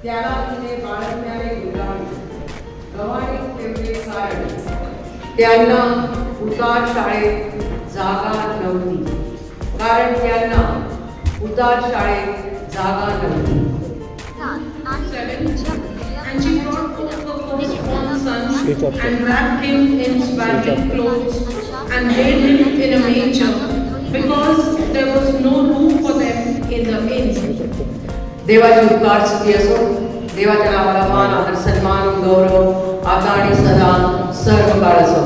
त्याला तिने बाळगण्याने गुंडाळले, गव्हाणी ठेवले कारण त्यांना उतार शाळेत जागा नव्हती. कारण त्यांना उतार शाळेत जागा नव्हती. 7. And she brought forth her firstborn son and wrapped him in swaddling clothes and laid him in a manger because there was no room for them in the inn. देवाची उपकार स्तुती असो. देवाच्या नावाला मान आदर सन्मान गौरव आता आणि सदा सर्व काळ असो.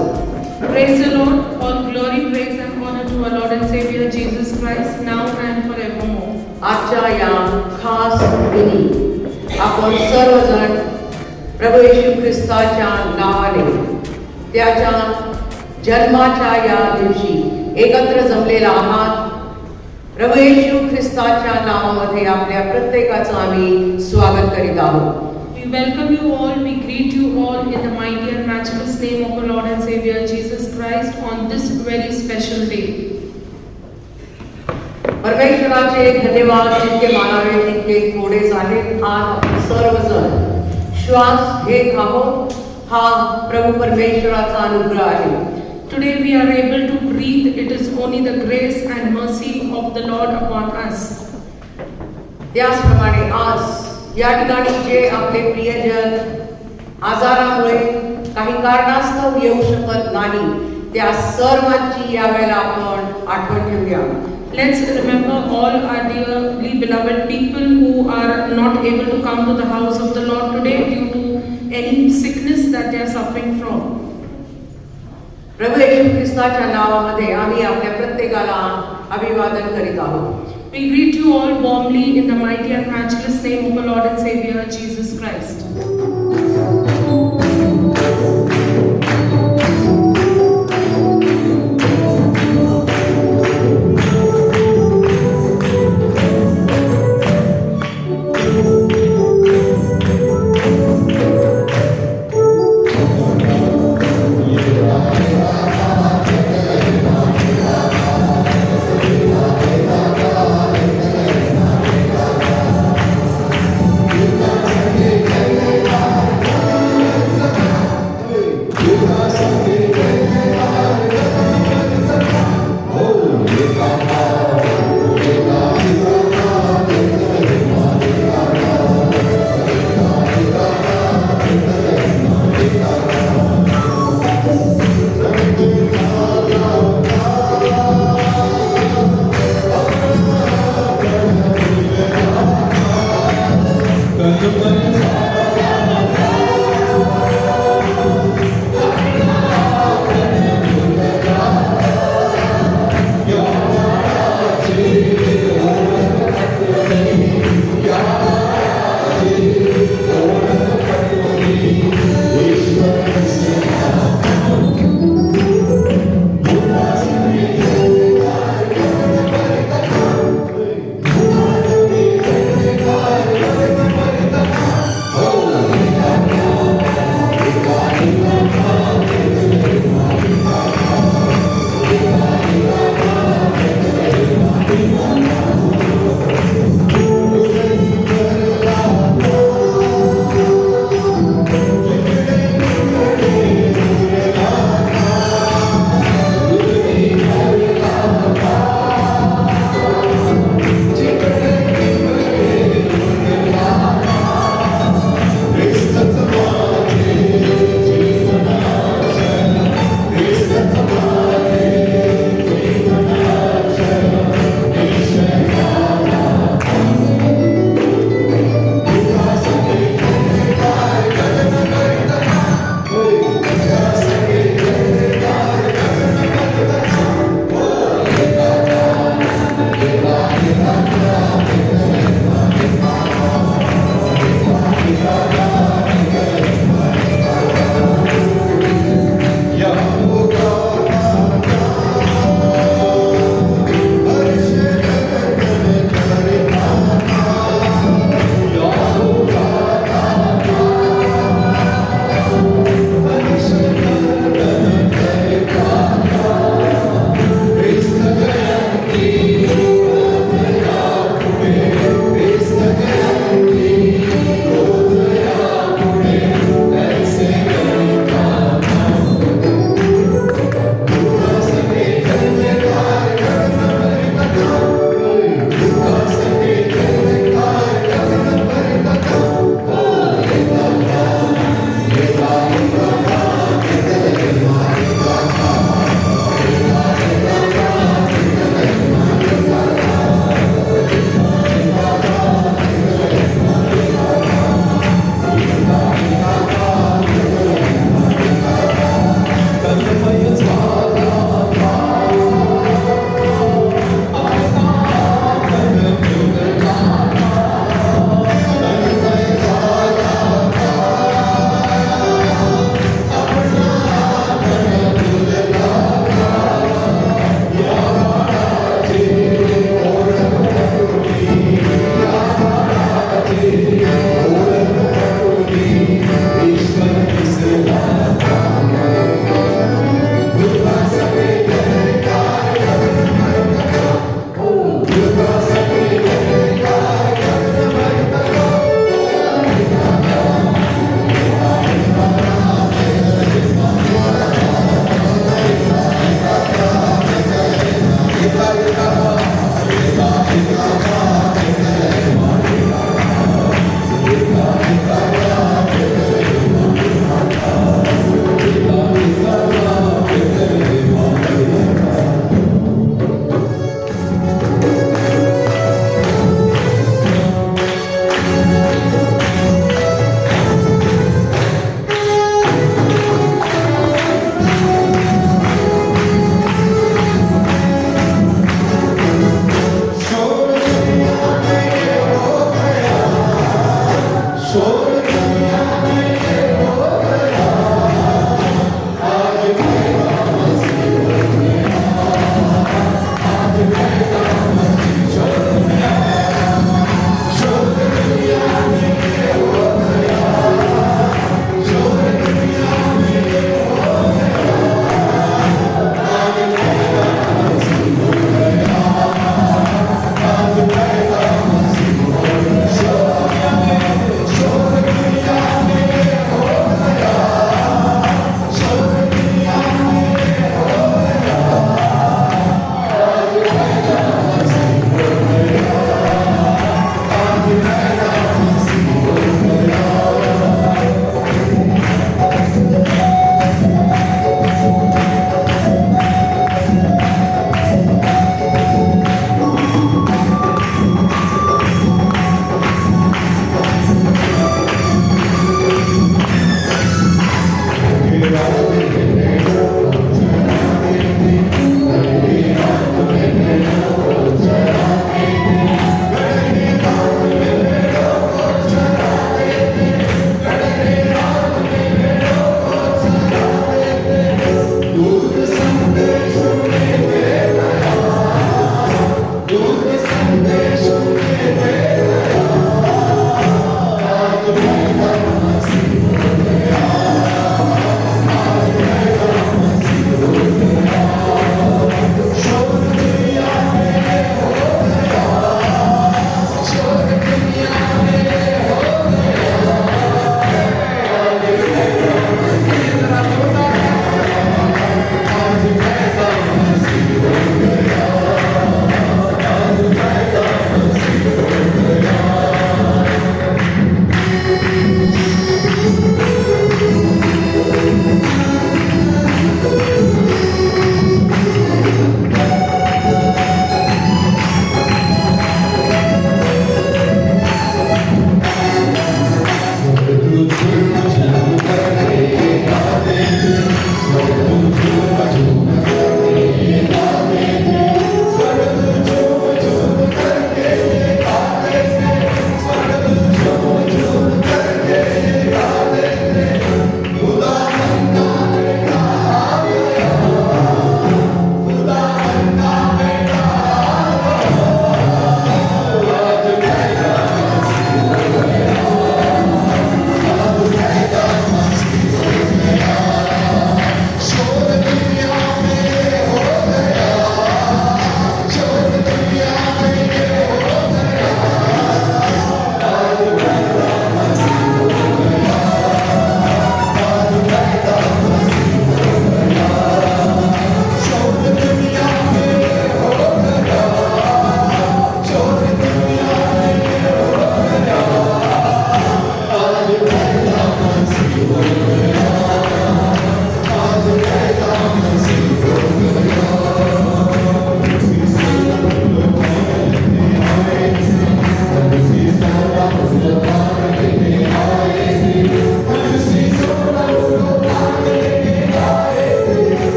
Praise the Lord. All glory, praise and honor to our Lord and Savior Jesus Christ, now and forevermore. आजच्या या खास दिनी आपण सर्वजण प्रभू येशू ख्रिस्ताच्या नावाने त्याच्या जन्माच्या या दिवशी एकत्र जमलेला आहात. प्रभू येशू ख्रिस्ताच्या नावामध्ये आपल्या प्रत्येकाचं आम्ही स्वागत करीत आहोत. We welcome you all, we greet you all in the mighty and matchless name of our Lord and Savior Jesus Christ on this very special day. परमेश्वराचे धन्यवाद जितके मानावे तितके थोडेच आहेत. आज आपण सर्वजण श्वास घेत आहोत. हा प्रभू परमेश्वराचा अनुग्रह आहे. Today we are able to breathe. It is only the grace and mercy of the Lord upon us. त्याचप्रमाणे आज या ठिकाणी जे आपले प्रियजन आजारामुळे काही कारणास्तव येऊ शकत नाही त्या सर्वांची यावेळेला आपण आठवण ठेवूया. Let's remember all our dearly beloved people who are not able to come to the house of the Lord today due to any sickness that they are suffering from. प्रभू येशू ख्रिस्ताच्या नावामध्ये आम्ही आपल्या प्रत्येकाला अभिवादन करीत आहोत. We greet you all warmly in the mighty and matchless name of our Lord and Savior Jesus Christ.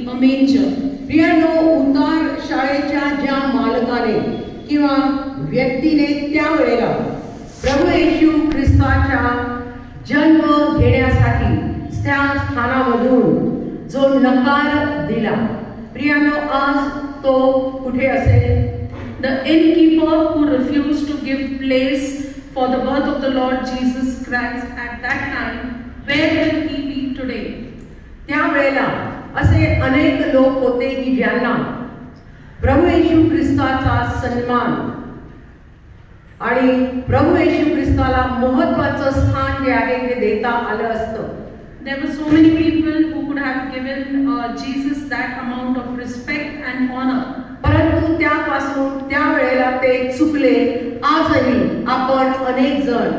a manger. प्रियानो, उतार शाळेच्या ज्या मालकाने किंवा व्यक्तीने त्यावेळेला प्रभू येशू ख्रिस्ताच्या जन्म घेण्यासाठी त्या स्थानामधून जो नकार दिला, प्रियानो, आज तो कुठे असेल? The innkeeper who refused to give place for the birth of the Lord Jesus Christ at that time, where will he be today? त्यावेळेला असे अनेक लोक होते की ज्यांना प्रभू येशू ख्रिस्ताचा सन्मान आणि प्रभू येशू ख्रिस्ताला महत्त्वाचं स्थान जे आहे ते देता आलं असतं. There were so many people who could have given Jesus that amount of respect and honor. परंतु त्यापासून त्यावेळेला ते चुकले. आजही आपण अनेक जण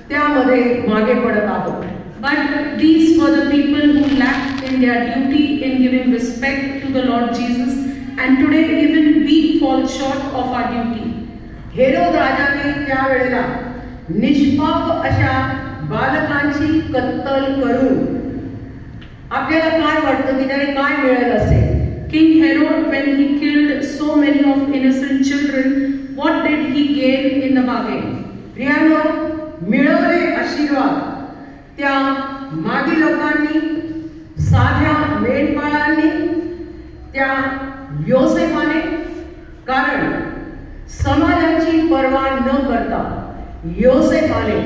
त्यामध्ये मागे पडत आहोत. But these were the people who lacked in their duty in giving respect to the Lord Jesus, and today even we fall short of our duty. Herod राजाने त्यावेळेला निष्पाप अशा बालकांची कत्तल करून आपल्याला काय वाटतं की त्याने काय मिळेल असेल? King Herod, when he killed so many of innocent children, what did he gain in the bargain? प्रियानो, मिळवले आशीर्वाद त्या मागी लोकांनी, साध्या मेंढपाळांनी, त्या योसेफाने, कारण समाजाची पर्वा न करता योसेफाने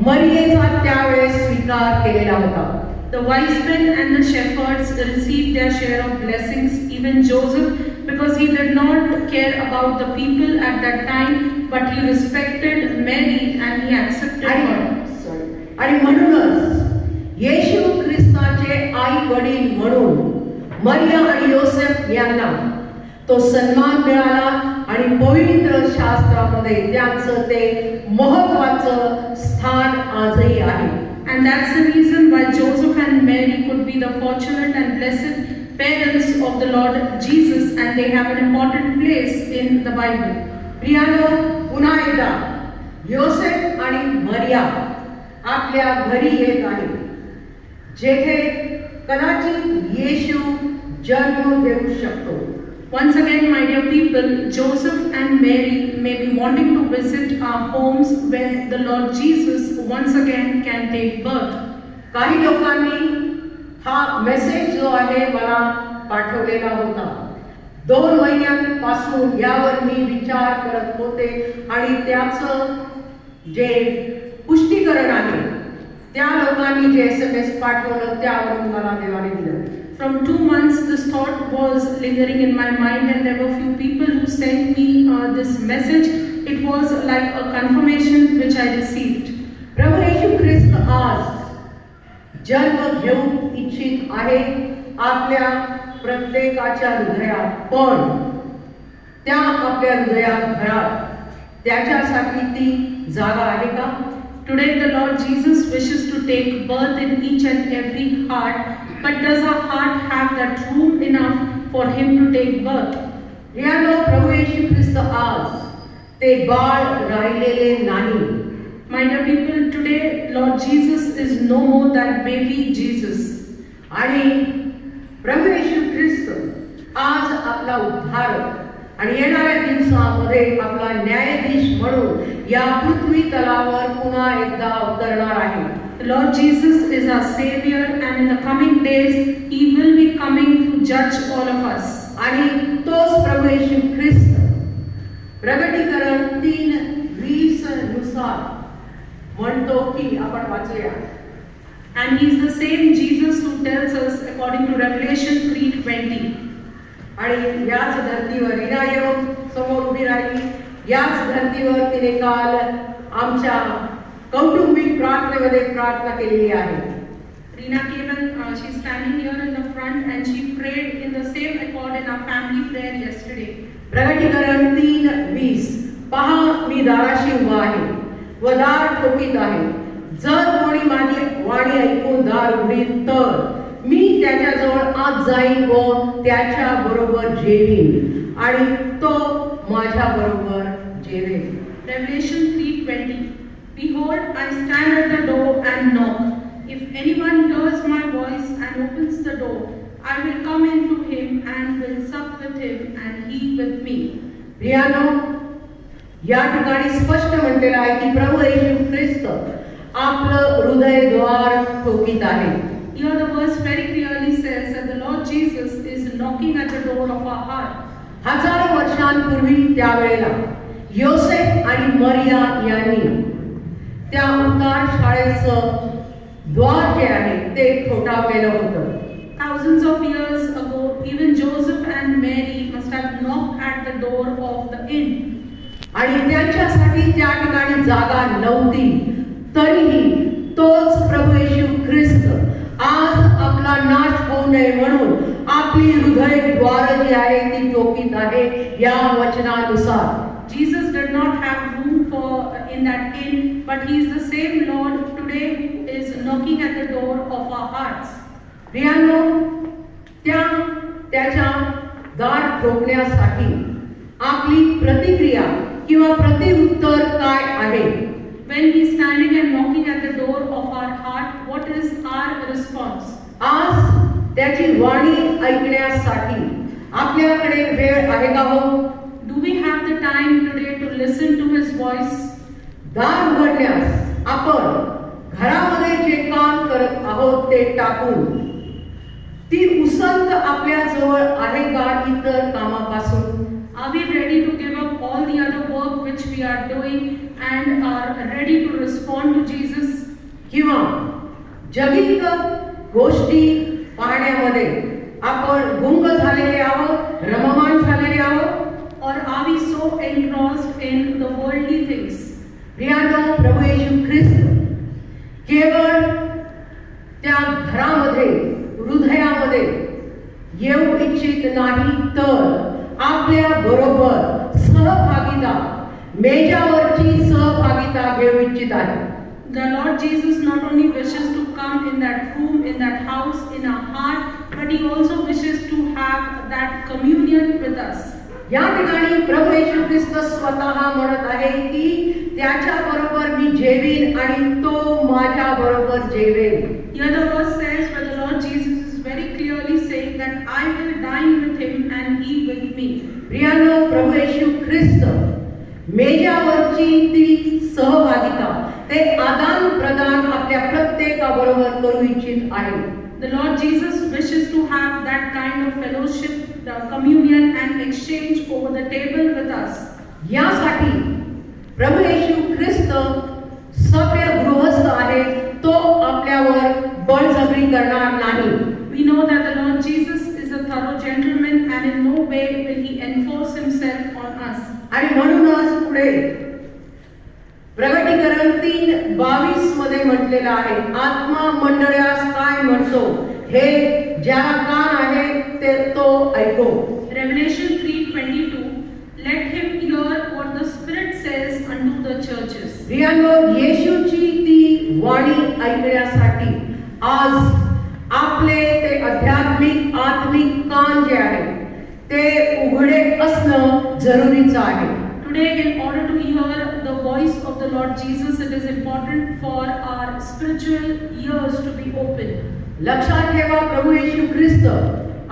मरियेचा त्यावेळेस स्वीकार केलेला होता. The wise men and the shepherds received their share of blessings, even Joseph, because he did not care about the people at that time, but he respected Mary and he accepted her. आणि म्हणूनच येशू ख्रिस्ताचे आई वडील म्हणून मरिया आणि योसेफ यांना तो सन्मान मिळाला आणि पवित्र शास्त्रामध्ये त्यांचं ते महत्त्वाचं स्थान आजही आहे. And that's the reason why Joseph and Mary could be the fortunate and blessed parents of the Lord Jesus, and they have an important place in the Bible. प्रियानो, पुन्हा एकदा योसेफ आणि मरिया आपल्या घरी येत आहे, जेथे कदाचित येशू जन्म घेऊ शकतो. Once again, my dear people, Joseph and Mary may be wanting to visit our homes where the Lord Jesus once again can take birth. काही लोकांनी हा मेसेज जो आहे मला पाठवलेला होता. 2 महिन्यांपासून यावर मी विचार करत होते आणि त्याचं जे पुष्टीकरण आहे त्या लोकांनी जे SMS पाठवलं त्यावरून मला देवाने दिलं. From 2 months, this thought was lingering in my mind, and there were few people who sent me this message. It was like a confirmation which I received. प्रभू येशू ख्रिस्त आज जन्म घेऊ इच्छित आहे आपल्या प्रत्येकाच्या हृदयात, पण त्या आपल्या हृदयात घरात त्याच्यासाठी ती जागा आहे का? Today, the Lord Jesus wishes to take birth in each and every heart, but does our heart have that room enough for Him to take birth? प्रियानो, प्रभू येशू ख्रिस्त आज ते बाळ राहिलेले नाही. My dear people, today Lord Jesus is no more that baby Jesus. आणि प्रभू येशू ख्रिस्त आज आपला उद्धारक आणि येणाऱ्या दिवसामध्ये आपला न्यायाधीश म्हणून या पृथ्वी तलावर पुन्हा एकदा अवतरणार आहे. The Lord Jesus is our Savior, and in the coming days He will be coming to judge all of us. आणि तोच प्रभू येशू ख्रिस्त प्रगटीकरण 3:20 नुसार म्हणतो की आपण वाचूया. And He is the same Jesus who tells us according to Revelation 3:20. आणि याच धर्तीवर रीना येऊन समोर उभी राहिली. याच धर्तीवर तिने काल आमच्या कौटुंबिक प्रार्थनेमध्ये प्रार्थना केलेली आहे. Rina came and she's standing here in the front, and she prayed in the same accord in our family prayer yesterday. प्रगटीकरण 3:20. पहा, मी दाराशी उभा आहे व दार ठोकीत आहे. जर कोणी माझी वाणी ऐकून दार उघडील तर मी त्याच्याजवळ आत जाईन व त्याच्या बरोबर जेवीन आणि तो माझ्या बरोबर जेवेन. Revelation 3:20. Behold, I stand at the door and knock. If anyone hears my voice and opens the door, I will come into him and will sup with him and he with me. प्रियानो, या ठिकाणी स्पष्ट म्हटलेलं आहे की प्रभू येशू ख्रिस्त आपलं हृदय द्वार ठोकीत आहे. Here the verse very clearly says that the Lord Jesus is knocking at the door of our heart. हजारो वर्षांपूर्वी त्यावेळेला योसेफ आणि मरिया यांनी त्या उतार शाळेचं द्वार जे आहे ते ठोठावलेलं होतं. Thousands of years ago, even Joseph and Mary must have knocked at the door of the inn. आणि त्यांच्यासाठी त्या ठिकाणी जागा नव्हती, तरीही तोच प्रभू येशू ख्रिस्त आज आपला नाश होऊ नये म्हणून आपली हृदय द्वार जी आहे ती ठोकीत आहे. या वचनानुसार Jesus did not have room for in that inn, but he is the same Lord today is knocking at the door of our hearts. प्रियानो, त्याच्या दार ठोकण्यासाठी आपली प्रतिक्रिया किंवा प्रतिउत्तर काय आहे? When he is standing and knocking at the door of our heart, what is our response? आज त्याची वाणी ऐकण्यासाठी आपल्याकडे वेळ आहे का हो? Do we have the time today to listen to his voice? दार उघडण्यास आपण घरामध्ये जे काम करत आहोत ते टाकून ती उसंत आपल्या जवळ आहे का इतर कामापासून? Are we ready to give up all the other work which we are doing and are ready to respond to Jesus? किंवा जगिक गोष्टी पाहण्यामध्ये आपण गुंग झालेले आहोत, रममान झालेले आहोत? Or are we so engrossed in the worldly things? प्रियानो, प्रभू येशू ख्रिस्त केवळ त्या घरामध्ये हृदयामध्ये येऊ इच्छित नाही, तर आपल्या बरोबर सहभागिता, मेजावरची सहभागिता घेऊ इच्छित आहे. The Lord Jesus not only wishes to come in that room, in that house, in our heart, but he also wishes to have that communion with us. या ठिकाणी प्रभू येशू ख्रिस्त स्वतः म्हणत आहे की त्याच्या बरोबर मी जेवीन आणि तो माझ्या बरोबर jewel. Here the verse says where the Lord Jesus is very clearly saying that I will dine with him and he with me. प्रियानो, प्रभू येशू ख्रिस्त मेजावरची ती सहभागिता, ते आदान प्रदान आपल्या प्रत्येकाबरोबर करू इच्छित आहे. The Lord Jesus wishes to have that kind of fellowship, the communion and exchange over the table with us. यासाठी प्रभू येशू ख्रिस्त सभ्य गृहस्थ आहे, तो आपल्यावर बळजबरी करणार नाही. We know that the Lord Jesus is a thorough gentleman and in no way will he enforce himself on us. आणि म्हणूनच पुढे प्रकटीकरण 3:22 मध्ये म्हटलेलं आहे, आत्मा मंडळास काय म्हणतो, हे ज्याला कान आहे ते तो ऐको. Revelation 3:22, let him hear what the Spirit says unto the churches. प्रियानो, येशूची ती वाणी ऐकण्यासाठी आज आपले ते आध्यात्मिक आत्मिक कान जे आहे ते उघडे असणं जरुरीचं आहे. Today, in order to hear the voice of the Lord Jesus, it is important for our spiritual ears to be open. लक्षात ठेवा, प्रभू येशू ख्रिस्त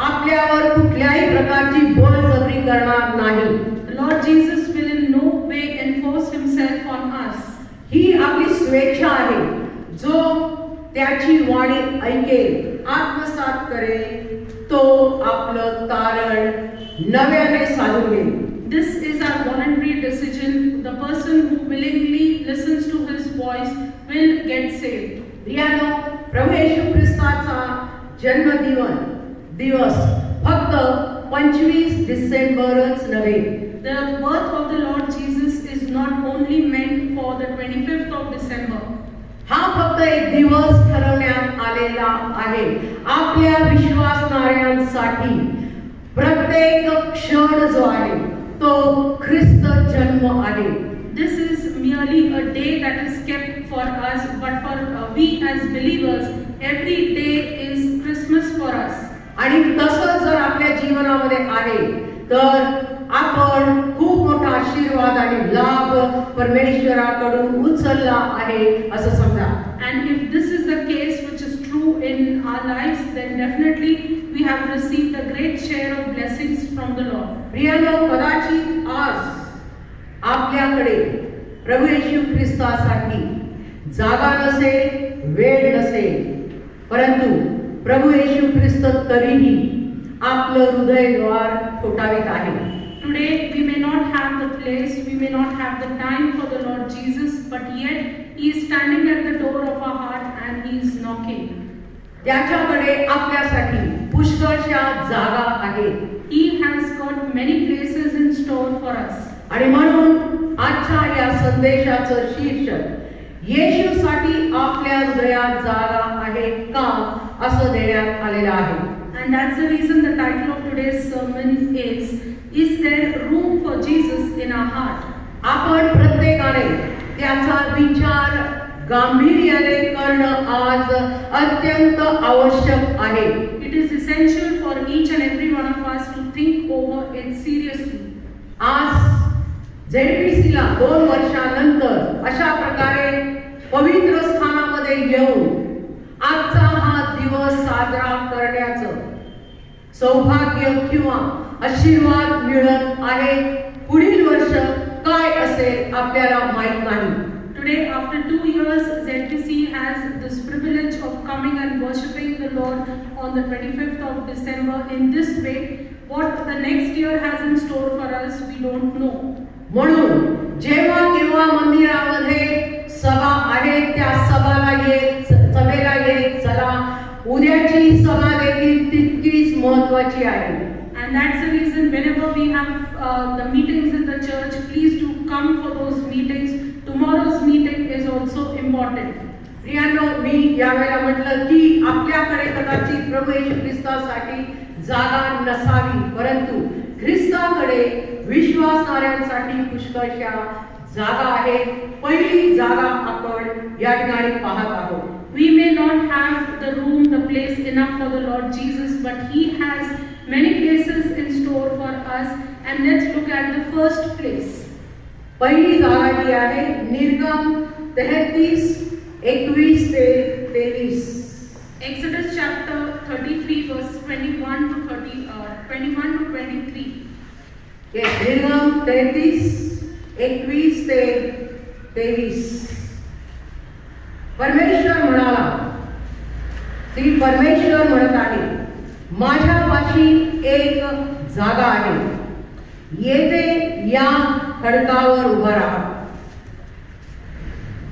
आपल्यावर कुठल्याही प्रकारची बळजबरी करणार नाही. The Lord Jesus will in no way enforce himself on us. ही आपली स्वेच्छा आहे. जो त्याची वाणी ऐकेल, आत्मसात करेल, तो आपलं तारण नव्याने साधून घेईल. This is our voluntary decision. The person who willingly listens to his voice will get saved. प्रियानो, प्रभू येशू ख्रिस्ताचा जन्मदिवस फक्त 25 डिसेंबरच नव्हे. The birth of the Lord Jesus is not only meant for the 25th of December. हा फक्त एक दिवस ठरवण्यात आलेला आहे. आपल्या विश्वासणाऱ्यांसाठी प्रत्येक क्षण जो आहे तो ख्रिस्त जन्म आहे. This is merely a day that is kept for us, but for we as believers, every day is Christmas for us. आणि तसं जर आपल्या जीवनामध्ये आहे तर आपण खूप मोठा आशीर्वाद आणि लाभ परमेश्वराकडून उचलला आहे असं समजा. And if this is the case which is true in our lives, then definitely we have received a great share of blessings from the Lord. प्रियानो, कदाचित आज आपल्याकडे प्रभू येशू ख्रिस्तासाठी जागा नसेल, वेळ नसेल, परंतु प्रभू येशू ख्रिस्त तरीही आपलं हृदयद्वार ठोठावीत आहे. Today we may not have the place, we may not have the time for the Lord Jesus, but yet He is standing at the door of our heart and He is knocking. त्याच्याकडे आपल्यासाठी पुष्कळशा जागा आहेत. He has got many places in store for us. आणि म्हणून आजच्या या संदेशाचं शीर्षक येशूसाठी आपल्या हृदयात जागा आहे का असं देण्यात आलेलं आहे. And that's the reason the title of today's sermon is there room for Jesus in our heart? आपण प्रत्येकाने त्याचा विचार गांभीर्याने करणं आज अत्यंत आवश्यक आहे. It is essential for each and every one of us to think over it seriously. आज ZPC ला 2 वर्षानंतर अशा प्रकारे पवित्र स्थानामध्ये येऊन आजचा हा दिवस साजरा करण्याचं सौभाग्य किंवा आशीर्वाद मिळत आहे. पुढील वर्ष काय असेल आपल्याला माहित नाही. Today, after 2 years, ZPC has this privilege of coming and worshipping the Lord on the 25th of December in this way. What the next year has in store for us, we don't know. म्हणून जेव्हा केव्हा मंदिरामध्ये सभा आहे त्या सभेला ये चला. उद्याची सभा देखील तितकीच महत्त्वाची आहे. And that's the reason whenever we have the meetings in the church, please do come for those meetings. Tomorrow's meeting is also important. प्रियानो, मी यावेळेला म्हटलं की आपल्याकडे कदाचित प्रभू येशू ख्रिस्तासाठी जागा नसावी, परंतु ख्रिस्ताकडे विश्वासणाऱ्यांसाठी पुष्कळशा जागा आहे. पहिली जागा आपण या ठिकाणी पाहत आहोत. We may not have the room, the place enough for the Lord Jesus, but He has many places in store for us. And let's look at the first place. पहिली जागा जी आहे निर्गम 33:21 ते 23. Exodus chapter 33 verse 21 to 23. निर्गम 33:21 ते 23. परमेश्वर म्हणाला, श्री परमेश्वर म्हणत आहे, माझ्यापाशी एक जागा आहे, येथे या खडकावर उभा राहा.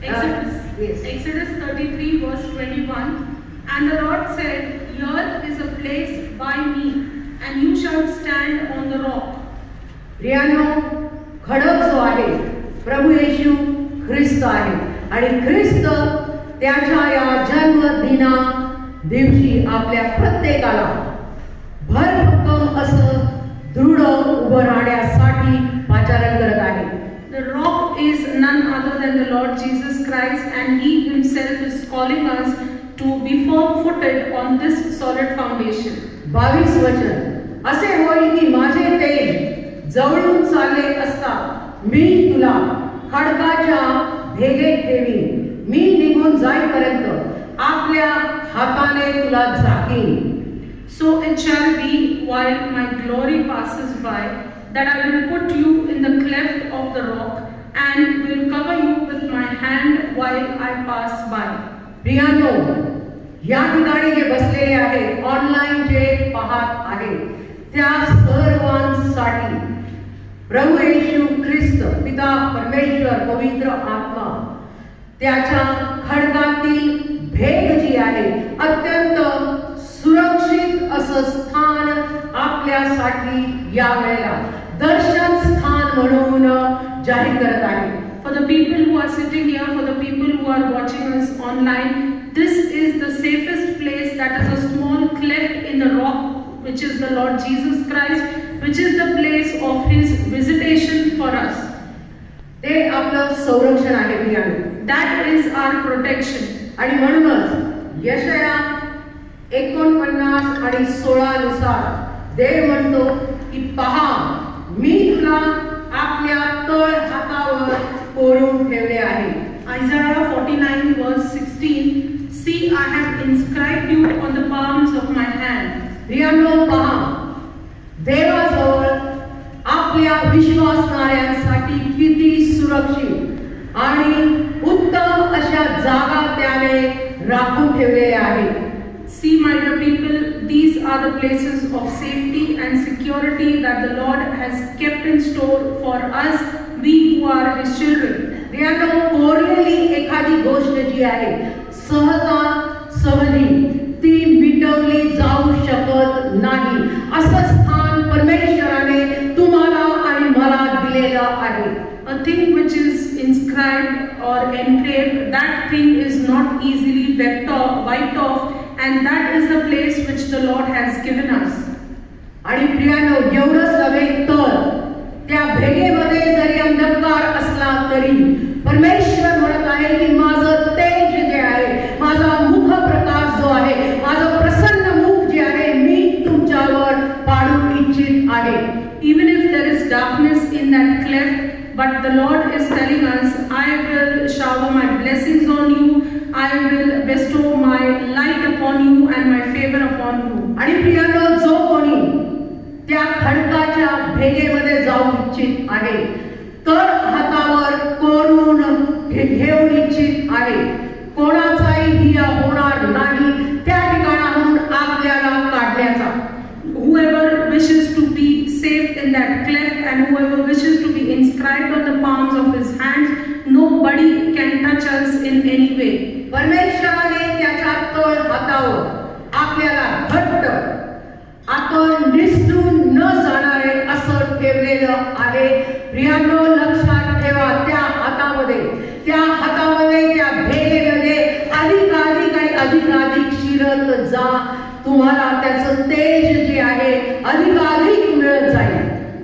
Exodus 33 verse 21. And the Lord said, here is a place by me, and you shall stand on the rock. प्रियानो, खडक जो आहे प्रभू येशू ख्रिस्त आहे आणि ख्रिस्त त्याच्या या जन्मदिना दिवशी आपल्या प्रत्येकाला भरभक्कम असं दृढ उभं राहण्यासाठी पाचारण करत आहे. The rock is none other than the Lord Jesus Christ, and He Himself is calling us to be firm-footed on this solid foundation. 22 वचन, असे होईल की माझे तेज जवळून चालले असता मी तुला खडकाच्या भेगेत ठेवीन. मी निघून जाईपर्यंत आपल्या हाताने तुला झाकीन. So it shall be while my glory passes by, that I will put you in the cleft of the rock, and will cover you with my hand while I pass by. प्रियानो, या ठिकाणी जे बसलेले आहेत, online जे पाहत आहेत, त्या सर्वांसाठी प्रभू येशू ख्रिस्त, पिता परमेश्वर, पवित्र आत्मा त्याच्या खडकातील भेग जी आहे, अत्यंत सुरक्षित असं स्थान आपल्यासाठी या वेळेला दर्शन स्थान म्हणून जाहीर करत आहे. For the people who are sitting here, for the people who are watching us online, this is the safest place, that is a small cleft in the rock, which is the Lord Jesus Christ, which is the place of His visitation for us. ते आपलं संरक्षण आहे प्रियानो. That is our protection. आणि म्हणूनच यशाया 49 आणि 16 नुसार देव म्हणतो की पहा, मी तुला आपल्या तळ हातावर कोरून ठेवले आहे. Isaiah 49 verse 16. See, I have inscribed you आपल्या विश्वासणाऱ्यांसाठी किती सुरक्षित आणि उत्तम अशा जागा त्याने राखून ठेवलेल्या आहेत. See, my dear people, these are the places of safety and security that the Lord has kept in store for us, we who are His children. प्रियांनो, कोरलेली एखादी गोष्ट जी आहे सहजी ती मिटवली जाऊ शकत नाही. असं स्थान परमेश्वराने तुम्हाला आणि मला दिलेलं आहे. A thing which is inscribed or engraved, that thing is not easily wiped off, and that is the place which the Lord has given us. आणि प्रियांनो, एवढंच नव्हे तर त्या भेगेमध्ये जरी अंधकार असला तरी परमेश्वर म्हणत आहे की माझं तेज जे आहे, माझा मुख प्रकाश जो आहे, माझं प्रसन्न मुख जे आहे, मी तुमच्यावर पाडू इच्छित आहे. Even if there is darkness in that cleft, but the Lord is telling us, I will shower my blessings on you, I will bestow my light upon you and my favor upon you. आणि प्रियांनो, जो कोणी त्या खडकाच्या भेगेमध्ये जाऊ इच्छित आहे, तर हातावर कोरून घेऊन इच्छित आहे, कोणाचाही हिया होणार नाही त्या ठिकाणाहून आपल्याला काढण्याचा. Whoever wishes to be safe in that cleft and whoever wishes to be inscribed on the palms of his hands, nobody can touch us in any way. परमेश्वराने त्याच्या तळ हातावर आपल्याला घट्ट, आपण निसटून न जाणारे असं ठेवलेलं आहे. प्रियांनो, लक्षात ठेवा, त्या हातामध्ये त्या भेगेमध्ये अधिक आणि अधिक शिरत जा. तुम्हाला त्याचं तेज जे आहे अधिक मिळत जाईल.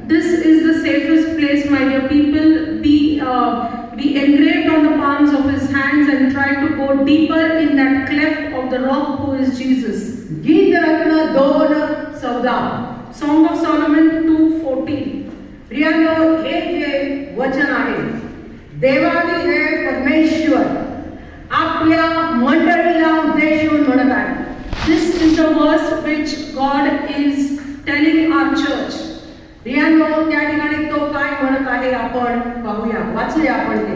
This is the safest place, my dear people. Be engraved on the palms of his hands and try to go deeper in that cleft of the rock who is Jesus. गीतरत्न 2:14, Song of Solomon 2:14. प्रियांनो, हे जे वचन आहे, देवादिदेव परमेश्वर आपल्या मंडळीला उद्देशून म्हणत आहे. This is the verse which God is telling our church. प्रियांनो, त्या ठिकाणी तो काय म्हणत आहे आपण पाहूया, वाचूया आपण ते.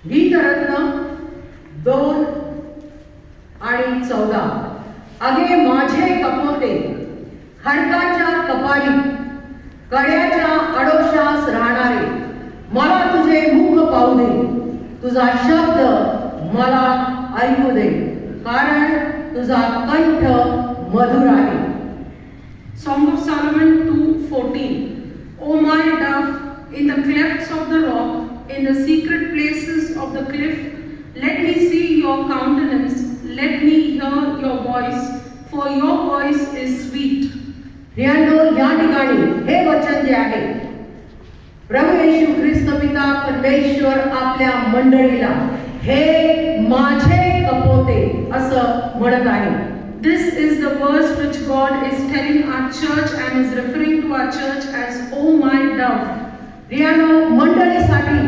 गीतरत्न 2:14, अगे माझे कपोते खडकाच्या कपारी, कड्याच्या आडोशास राहणारे, मला तुझे मुख पाहू दे, तुझा शब्द मला ऐकू दे, कारण तुझा कंठ मधुर आहे. Song of Solomon 2:14. O my dove, in the clefts of the rock, in the secret places of the cliff, let me see your countenance, let me hear your voice, for your voice is sweet. प्रियांनो, या ठिकाणी हे वचन जे आहे, प्रभू येशू ख्रिस्त पिता परमेश्वर आपल्या मंडळीला हे माझे कपोते असं म्हणत आहे. This is the verse which God is telling our church and is referring to our church as O my dove. प्रियांनो, मंडळीसाठी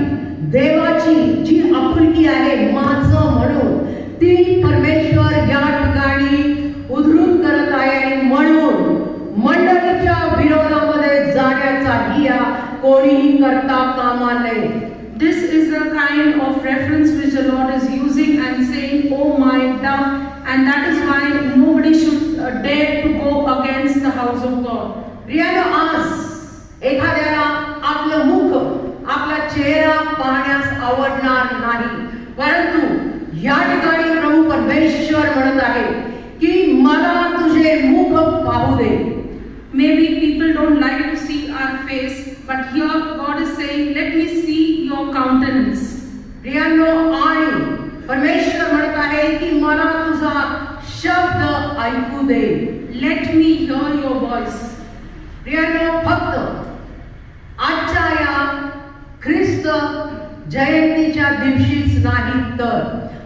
देवाची जी आपुलकी आहे माझं म्हणून, ती परमेश्वर या ठिकाणी उद्धृत करत आहे. आणि म्हणून मंडळीच्या विरोधामध्ये जाण्याचा हिया कोणीही करता कामा नये. This is the kind of reference which the Lord is using and saying, Oh my dove, and that is why nobody should dare to go against the house of God. प्रियांनो, आज एखाद्याला आपलं मुख, आपला चेहरा पाहण्यास आवडणार नाही, परंतु या ठिकाणी प्रभू परमेश्वर म्हणत आहे की मला तुझे मुख पाहू दे. Maybe people don't like to see our face, but here God is saying, let me see your countenance. प्रियांनो, आणि परमेश्वर म्हणत आहे की मला तुझा शब्द ऐकू दे. Let me hear your voice. प्रियांनो, फक्त आजच्या या ख्रिस्त जयंतीच्या दिवशीच नाही, तर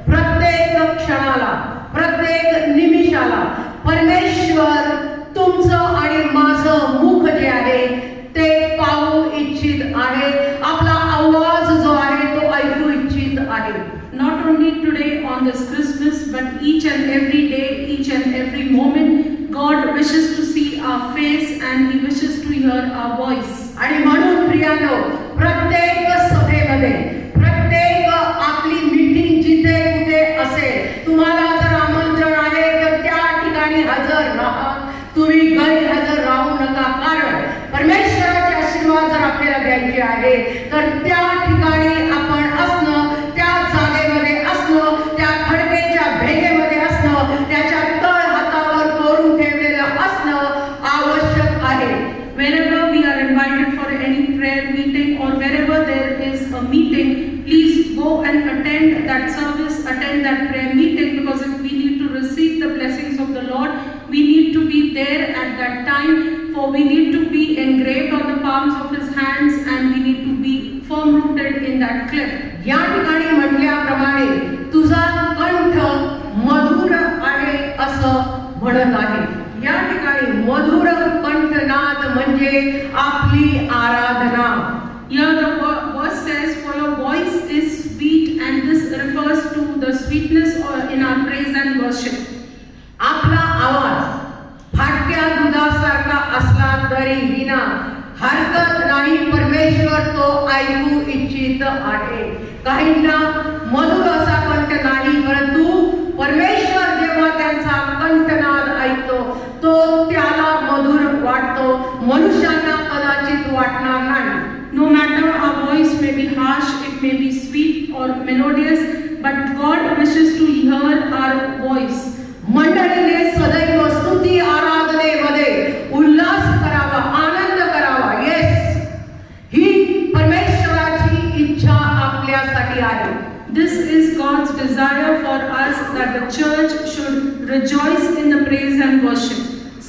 प्रत्येक क्षणाला, प्रत्येक निमिषाला परमेश्वर तुमचं आणि माझं मुख जे आहे ते पाहू इच्छित आहे. आपला आवाज जो आहे तो ऐकू इच्छित आहे. Not only today on this Christmas, but each and every day, each and every moment, God wishes to see our face and He wishes to hear our नका, कारण परमेश्वराचे आशीर्वाद जर आपल्याला घ्यायचे आहे तर त्या ठिकाणी आपण असणं, त्या जागेमध्ये असणं, त्या खडकेच्या भेगेमध्ये असणं, त्याच्या तळ हातावर कोरून ठेवलेलं असणं आवश्यक आहे. Wherever we are invited for any prayer meeting or wherever there is a meeting, please go and attend that service, attend that prayer meeting, because if we need to receive the blessings of the Lord, we need to be there at that time, for we need to be engraved on the palms of His hands and we need to be firm rooted in that cliff. या ठिकाणी म्हटल्याप्रमाणे तुझा कंठ मधुर आहे असं म्हणत आहे. या ठिकाणी मधुर कंठनाद म्हणजे आपली आराधना. Here the verse says, for your voice is sweet, and this refers to the sweetness in our praise and worship. आपला आवाज फाटक्या दुधासारखा असला तरी विना हरकत नाही, परमेश्वर तो ऐकू इच्छित आहे. काहींना मधुर असा कंठ नाही, परंतु परमेश्वर जेव्हा त्यांचा कंठनाद ऐकतो तो त्याला मधुर वाटतो, मनुष्यांना कदाचित वाटणार नाही. No matter our voice may be harsh, it may be sweet or melodious, but God wishes to hear our voice. मंडळीने सदैव स्तुती आराधनेमध्ये उल्हास करावा, आनंद करावा. येस, ही परमेश्वराची इच्छा आपल्यासाठी आहे. This is God's desire for us, that the church should rejoice in the praise and worship.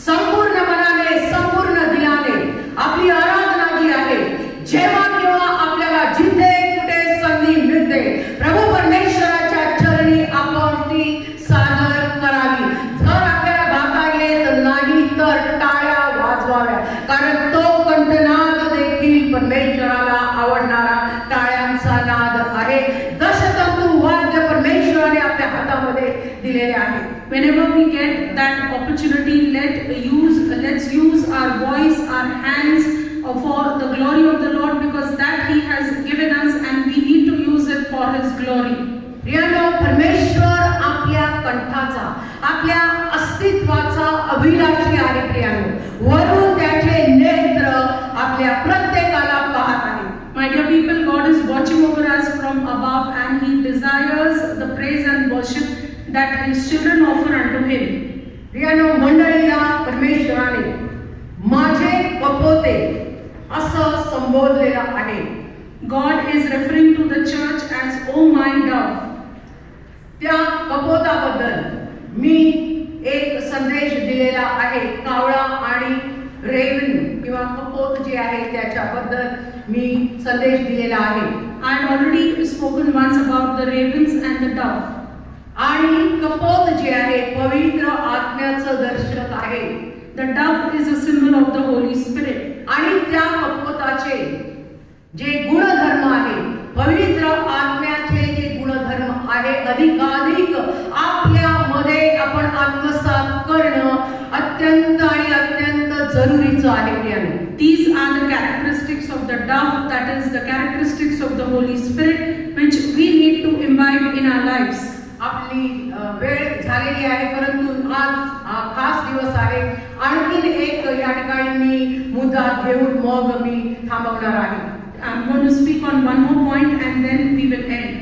संपूर्ण मनाने, संपूर्ण दिलाने आपली आराधना जी आहे, जेव्हा केव्हा आपल्याला जिथे कुठे संधी मिळते, प्रभू परमेश्वराच्या चरणी आपण ती सादर करावी. जर आपल्याला गाता येत नाही तर टाळ्या वाजवाव्या, कारण तो कंठनाद देखील परमेश्वराला आवडणारा टाळ्यांचा नाद आहे. दशतंतू वाद्य परमेश्वराने आपल्या हातामध्ये दिलेले आहे. Whenever we get that opportunity, let's use our voice, our hands for the glory of the Lord, because that He has given us and we need to use it for His glory. प्रियानो, परमेश्वर आपल्या कंठाचा, आपल्या अस्तित्वाचा अभिलाषी आहे. प्रियानो, वरून त्याचे नेत्र आपल्या प्रत्येकाला पाहत आहे. My dear people, God is watching over us from above and He desires the praise and worship that His children offer unto Him. प्रियानो, मंडळीला परमेश्वराने माझे कपोते असं संबोधलेलं आहे. God is referring to the church as, oh my dove. त्या कपोताबद्दल मी एक संदेश दिलेला आहे. कावळा आणि रेवन किंवा कपोत जे आहे त्याच्याबद्दल मी संदेश दिलेला आहे. I had already spoken once about the ravens and the dove. आणि कपोत जे आहे पवित्र आत्म्याचं दर्शक आहे. The dove is a symbol of the Holy Spirit. आणि त्या कपोताचे जे गुणधर्म आहे, पवित्र आत्म्याचे जे गुणधर्म आहे, अधिकाधिक आपल्यामध्ये आपण आत्मसात करणं अत्यंत आणि अत्यंत जरुरीचं आहे. प्रियानो, These are the characteristics of the dove, that is the characteristics of the Holy Spirit, which we need to imbibe in our lives. आपली वेळ झालेली आहे, परंतु आज हा खास दिवस आहे. आणखीन एक या ठिकाणी मी मुद्दा घेऊन मग मी थांबवणार आहे. I'm going to speak on one more point and then we will end.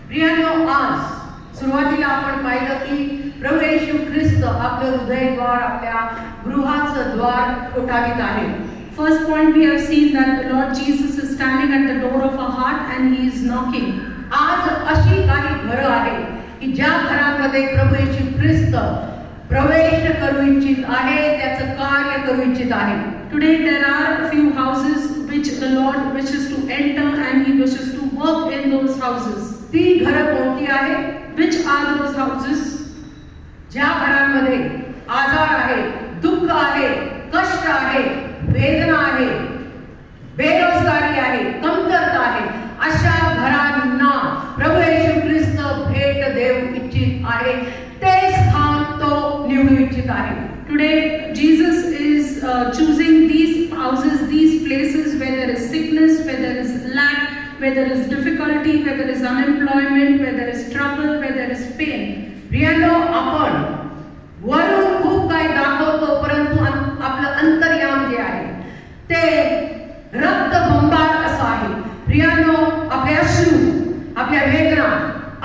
प्रियानो, आज सुरुवातीला आपण पाहिलं की प्रभू येशू ख्रिस्त आपलं हृदयद्वार, आपल्या गृहाचं द्वार ठोठावीत आहे. First point, we have seen that the Lord Jesus is standing at the door of our heart and He is knocking. आज अशी काही घरं आहेत की ज्या घरामध्ये प्रभू येशू ख्रिस्त प्रवेश करू इच्छित आहे, त्याचं कार्य करू इच्छित आहे. Today there are a few houses which the Lord wishes to enter and He wishes to work in those houses. ती घरं कोणती आहे? Which are those houses? ज्या घरांमध्ये आजार आहे, दुःख आहे, कष्ट आहे, वेदना आहे, बेरोजगारी आहे, कमतरता आहे, अशा घरांना प्रभू येशू ख्रिस्त भेट देऊ इच्छित आहे. ते स्थान तो निवडू इच्छित आहे. Today Jesus is choosing these houses, these places where there is sickness, where there is lack, where there is difficulty, where there is unemployment, where there is trouble, where there is pain. प्रियानो, आपण वरून खूप काही दाखवतो, परंतु आपलं अंतर्याम जे ते रक्तबंबाळ असं आहे. प्रियानो, आपले अश्रू, आपल्या वेदना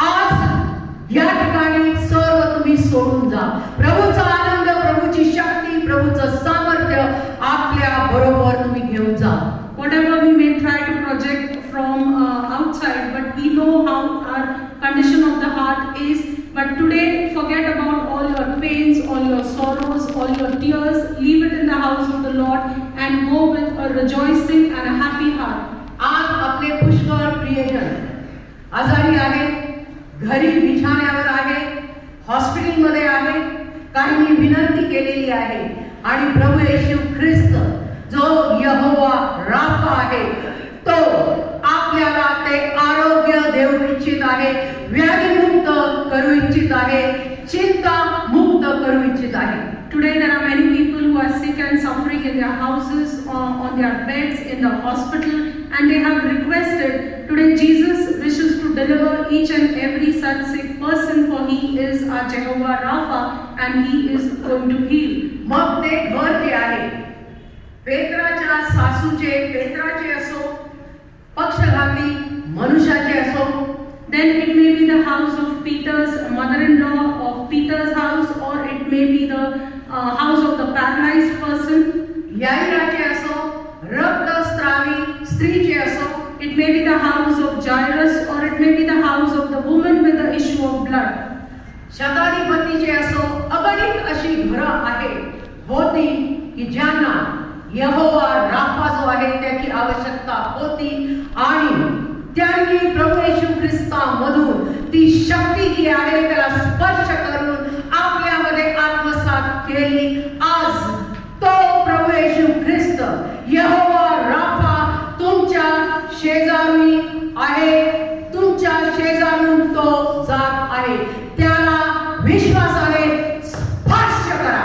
आज या ठिकाणी सर्व तुम्ही सोडून जा. प्रभूचा आनंद, प्रभूची शक्ती, प्रभूचं सामर्थ्य आपल्या बरोबर तुम्ही घेऊन जा. Whatever we may try to project from outside, but we know how our condition of the heart is. But today, forget about all your pains, all your sorrows, all your tears. Leave it in the house of the Lord and go with a rejoicing and a happy heart. आज आपले पुष्कळ प्रियजन आजारी आहेत, घरी बिछाण्यावर आहे, हॉस्पिटलमध्ये आहे. काहींनी विनंती केलेली आहे आणि प्रभू येशू ख्रिस्त जो यहोवा राफा आहे तो आपल्याला ते आरोग्य देऊ इच्छित आहे, व्याधीमुक्त करू इच्छित आहे, चिंता मुक्त करू इच्छित आहे. Today there are many people who are sick and suffering in their houses, on their beds, in the hospital, and they have requested. Today Jesus wishes to deliver each and every such sick person, for He is our Jehovah Rapha and He is going to heal. मग ते घर जे आहे, पेत्राच्या सासूचे, पेत्राचे असो, पक्षघाती मनुष्याचे असो, Then it may be the house of Peter's mother-in-law, of Peter's house, or it may be the house of the paralyzed person. याईराचे असो, रक्तस्रावी स्त्रीचे असो, it may be the house of Jairus, or it may be the house of the woman with the issue of blood. शताधिपतीचे असो, अगणित अशी घरं आहे होती की ज्यांना यहोवा राफा जो आहे त्याची आवश्यकता होती आणि त्यांनी प्रभू येशू ख्रिस्तामधून ती शक्ती जी आहे त्याला स्पर्श करून आपल्यामध्ये आत्मसात केली. आज तो प्रभू येशू ख्रिस्त यहोवा राफा तुमच्या शेजारी आहे, तुमच्या शेजारून तो जात आहे. त्याला विश्वासाने स्पर्श करा.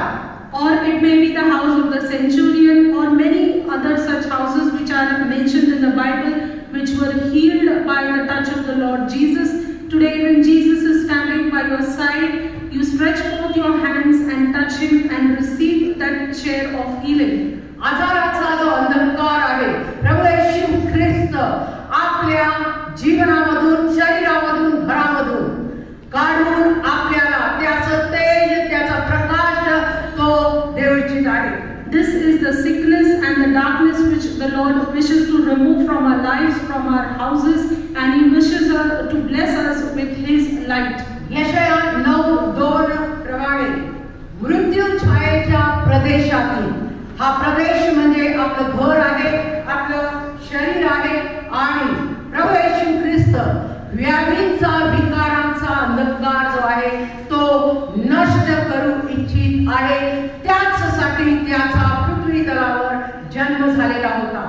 Or it may be the house of the centurion, or many other such houses which are mentioned in the Bible, which were healed by the touch of the Lord Jesus. Today when Jesus is standing by your side, you stretch forth your hands and touch Him and receive that share of healing. आजाराचा जो अंधकार आहे, प्रभू येशू ख्रिस्त आपल्या जीवनामधून, शरीरामधून, घरामधून काढून आपल्याला त्याचं तेज, त्याचा प्रकाश तो देऊ इच्छित आहे. This is the sickness and the darkness which the Lord wishes to remove from our lives, from our houses, and He wishes to bless us with His light. यशाया 9:2 प्रमाणे मृत्यू छायेच्या प्रदेशातील, हा प्रदेश म्हणजे आपलं घर आहे, आपलं शरीर आहे आणि प्रभू येशू ख्रिस्त व्याधींचा, विकारांचा अंधकार जो आहे तो नष्ट करू इच्छित आहे. त्याचसाठी त्याचा पृथ्वी तलावर जन्म झालेला होता.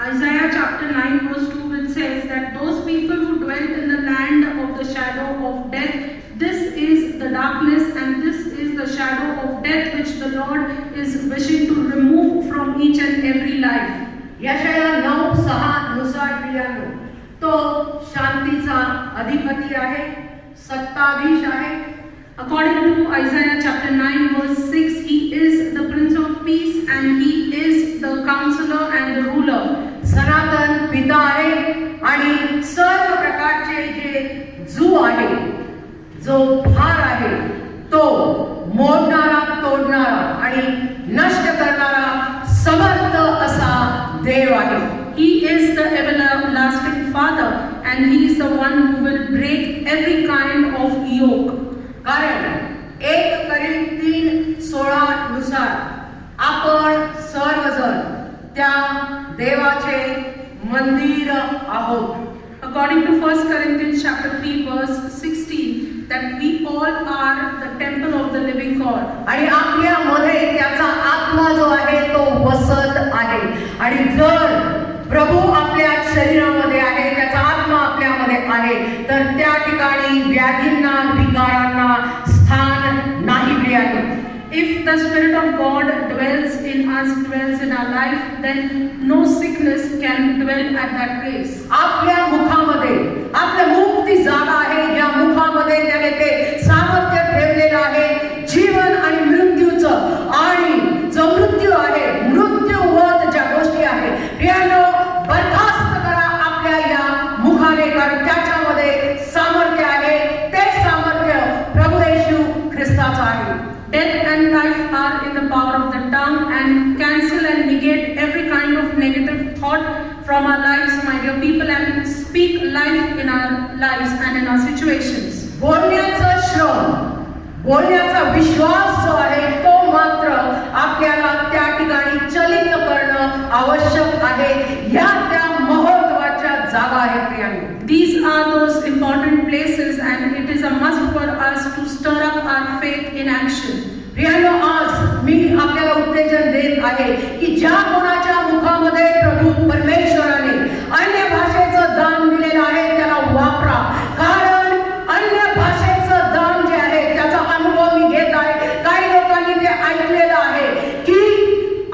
Isaiah chapter 9 verse 2, which says that those people who dwelt in the land of the shadow of death, this is the darkness and this is the shadow of death which the Lord is wishing to remove from each and every life. यशाया 9:6 नुसार प्रियानो, तो शांतीचा अधिपती आहे, सत्ताधीश आहे. According to Isaiah chapter 9 verse 6, He is the Prince of Peace and He is the Counselor and the Ruler. सनातन पिता आहे आणि सर्व प्रकारचे जे जू आहे, जो भार आहे तो मोडणारा, तोडणारा आणि नष्ट करणारा समर्थ असा देव आहे. He is the everlasting Father and He is the one who will break every kind of yoke. कारण 1 कोरिन्थी 3:16 नुसार आपण सर्वजण त्या देवाचे मंदिर आहोत. According to 1 Corinthians chapter 3 verse 16, that we all are the temple of the living God. आणि आपल्यामध्ये त्याचा आत्मा जो आहे तो वसत आहे. आणि जर प्रभू आपल्या शरीरामध्ये आहे, त्याचा आत्मा आपल्यामध्ये आहे, तर त्या ठिकाणी व्याधींना, विकारांना स्थान नाही प्रियानो. If the Spirit of God dwells in us, dwells in our life, then no sickness can dwell at that place. आपल्या मुखामध्ये, आपल्या मुख ती जागा आहे ज्या मुखामध्ये त्याने ते सामर्थ्य ठेवलेलं आहे जीवन आणि मृत्यूचं. आणि जो मृत्यू आहे, मृत्यूवत ज्या गोष्टी आहेत from our lives, my dear people, and speak life in our lives and in our situations. बोलण्याचा श्रम, बोलण्याचा विश्वास जो आहे तो मात्र आपल्याला त्या ठिकाणी चलित करणं आवश्यक आहे. या त्या महत्त्वाच्या जागा आहेत प्रियांनो. These are those important places, and it is a must for us to stir up our faith in action. प्रियांनो, आज मी आपल्याला उत्तेजन देत आहे की ज्या कोणाच्या मुखामध्ये प्रभू परमेश्वराने अन्य भाषेचं दान दिलेलं आहे त्याला वापरा. कारण अन्य भाषेचं दान जे आहे त्याचा अनुभव मी घेत आहे. काही लोकांनी ते ऐकलेलं आहे की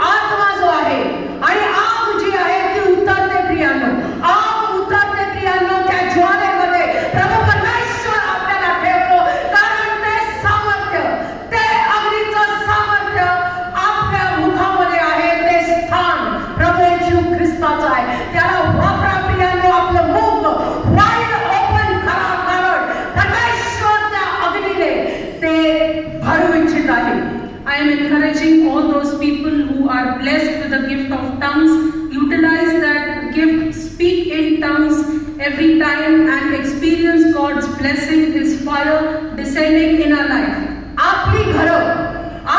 आत्मा जो आहे आणि आग जी आहे ती उतरते प्रियांनो. आग उतरते प्रियांनो. त्या ज्वालेमध्ये प्रभू परमेश्वर आपल्याला ठेवतो. कारण ते सामर्थ्य, ते अग्नीचं सामर्थ्य आपल्या मुखामध्ये आहे. ते स्थान प्रभू येशू ख्रिस्ताचं आहे. त्याला वापरा प्रियांनो. आपलं मुख वाईड ओपन करा. कारण परमेश्वर त्या अग्नीने ते भरू इच्छित आहे. I am encouraging all those people who are blessed with the gift of tongues, utilize that gift, speak in tongues every time and experience God's blessing, His fire descending in our life. आपली घरं,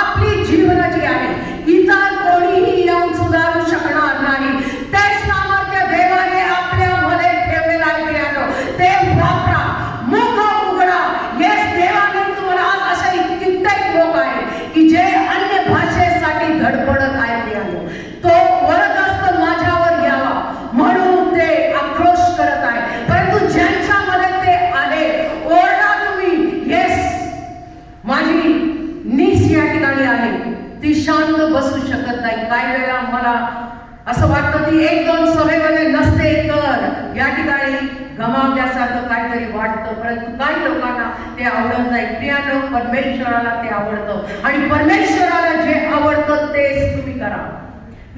आपली जीवन जी आहे इतर कोणीही येऊन सुधारू शकणार नाही. ते सामर्थ्य देवाने आपल्यामध्ये ठेवलेलं आहे प्रियांनो. ते वापरा. मुख उघडा. येस, देवाने तुम्हाला आज असे कित्येक लोक आहेत की जे अन्य भाषेसाठी धडपडत आहे प्रियांनो. तो वरदहस्त माझ्यावर यावा म्हणून ते आक्रोश करत आहे. परंतु ज्यांच्यामध्ये ते आहे, ओरडा तुम्ही. येस, माझी नीस या ठिकाणी आहे, ती शांत बसू शकत नाही. काही वेळा मला असं वाटतं की एक दोन सभेमध्ये नसते तर या ठिकाणी गमावल्यासारखं काहीतरी वाटतं. परंतु काही लोकांना ते आवडत नाही. प्रियांनो, परमेश्वराला ते आवडतं आणि परमेश्वराला जे आवडतं तेच तुम्ही करा.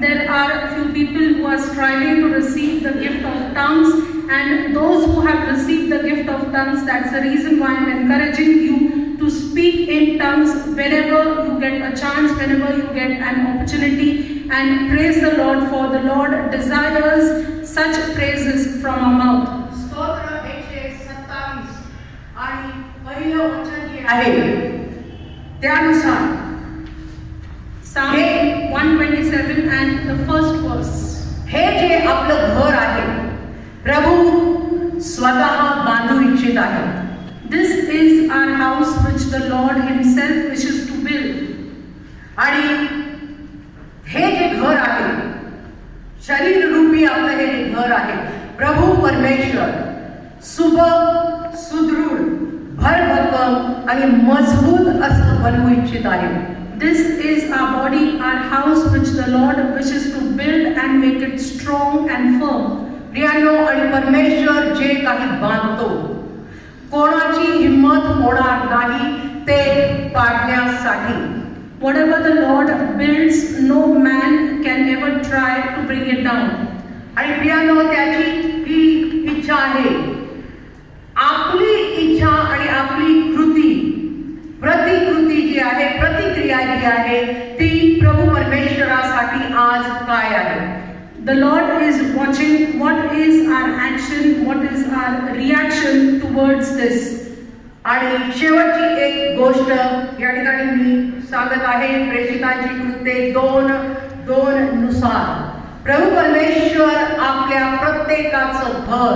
There are a few people who are striving to receive the gift of tongues, and those who have received the gift of tongues, that's the reason why I'm encouraging you to speak in tongues whenever you get a chance, whenever you get an opportunity, and praise the Lord, for the Lord desires such praises from our mouth. स्तोत्र 127 आणि पहिलं वचन जे आहे त्यानुसार Psalm 127 and the first verse. हे जे आपलं घर आहे प्रभू स्वतः बांधू इच्छित आहे. This is our house which the Lord Himself wishes to build. आणि हे जे घर आहे, शरीर रूपी आपलं हे जे घर आहे, प्रभू परमेश्वर सुबक, सुदृढ, भरभक्कम आणि मजबूत असं बनवू इच्छित आहे. This is our body, our house which the Lord wishes to build and make it strong and firm. प्रियांनो, आणि परमेश्वर जे काही बांधतो कोणाची हिम्मत होणार नाही ते पाडण्यासाठी. Whatever the Lord builds, no man can ever try to bring it down. आणि प्रियांनो, त्याची ही इच्छा आहे. आपली इच्छा आणि आपली कृती, प्रतिकृती जी आहे, प्रतिक्रिया जी आहे ती प्रभू परमेश्वरासाठी आज काय आहे. The Lord is watching what is our action, what is our reaction towards this. आणि शेवटची एक गोष्ट या ठिकाणी मी सांगत आहे. प्रेषितांची कृत्ये 2:2 नुसार प्रभू परमेश्वर आपल्या प्रत्येकाचं घर